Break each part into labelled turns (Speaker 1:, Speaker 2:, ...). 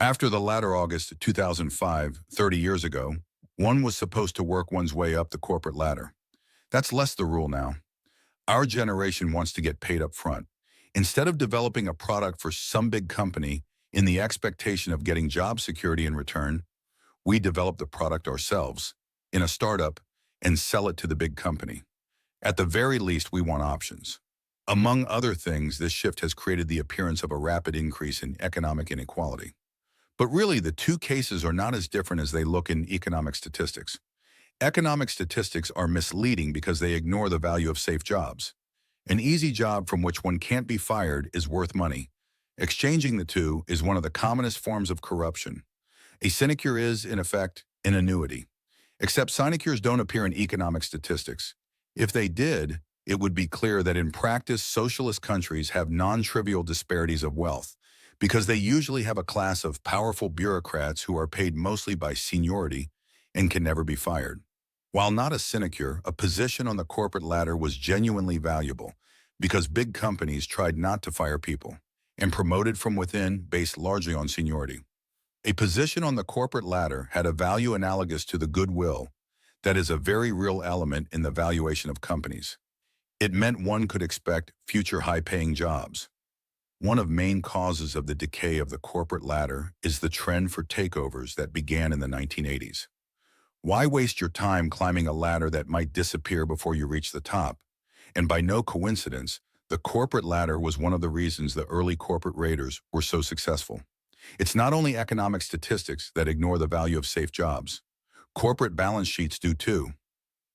Speaker 1: After the latter August 2005, 30 years ago, one was supposed to work one's way up the corporate ladder. That's less the rule now. Our generation wants to get paid up front. Instead of developing a product for some big company in the expectation of getting job security in return, we develop the product ourselves in a startup and sell it to the big company. At the very least, we want options. Among other things, this shift has created the appearance of a rapid increase in economic inequality. But really, the two cases are not as different as they look in economic statistics. Economic statistics are misleading because they ignore the value of safe jobs. An easy job from which one can't be fired is worth money. Exchanging the two is one of the commonest forms of corruption. A sinecure is, in effect, an annuity. Except sinecures don't appear in economic statistics. If they did, it would be clear that in practice, socialist countries have non-trivial disparities of wealth, because they usually have a class of powerful bureaucrats who are paid mostly by seniority and can never be fired. While not a sinecure, a position on the corporate ladder was genuinely valuable because big companies tried not to fire people and promoted from within based largely on seniority. A position on the corporate ladder had a value analogous to the goodwill that is a very real element in the valuation of companies. It meant one could expect future high-paying jobs. One of main causes of the decay of the corporate ladder is the trend for takeovers that began in the 1980s. Why waste your time climbing a ladder that might disappear before you reach the top? And by no coincidence, the corporate ladder was one of the reasons the early corporate raiders were so successful. It's not only economic statistics that ignore the value of safe jobs. Corporate balance sheets do too.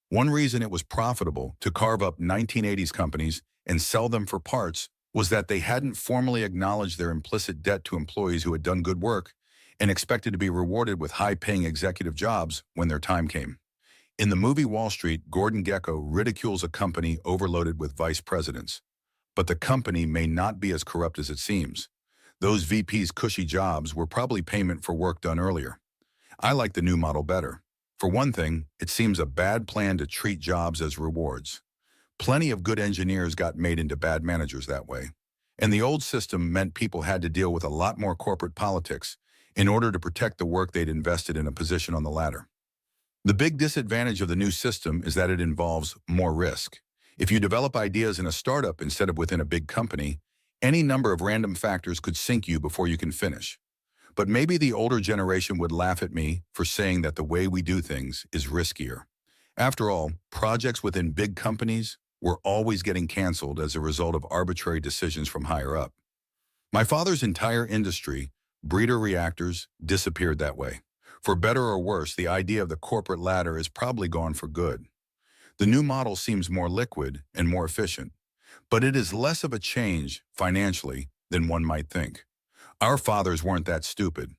Speaker 1: One reason it was profitable to carve up 1980s companies and sell them for parts was that they hadn't formally acknowledged their implicit debt to employees who had done good work and expected to be rewarded with high-paying executive jobs when their time came. In the movie Wall Street, Gordon Gekko ridicules a company overloaded with vice presidents. But the company may not be as corrupt as it seems. Those VP's cushy jobs were probably payment for work done earlier. I like the new model better. For one thing, it seems a bad plan to treat jobs as rewards. Plenty of good engineers got made into bad managers that way. And the old system meant people had to deal with a lot more corporate politics in order to protect the work they'd invested in a position on the ladder. The big disadvantage of the new system is that it involves more risk. If you develop ideas in a startup instead of within a big company, any number of random factors could sink you before you can finish. But maybe the older generation would laugh at me for saying that the way we do things is riskier. After all, projects within big companies were always getting canceled as a result of arbitrary decisions from higher up. My father's entire industry, breeder reactors, disappeared that way. For better or worse, the idea of the corporate ladder is probably gone for good. The new model seems more liquid and more efficient, but it is less of a change financially than one might think. Our fathers weren't that stupid.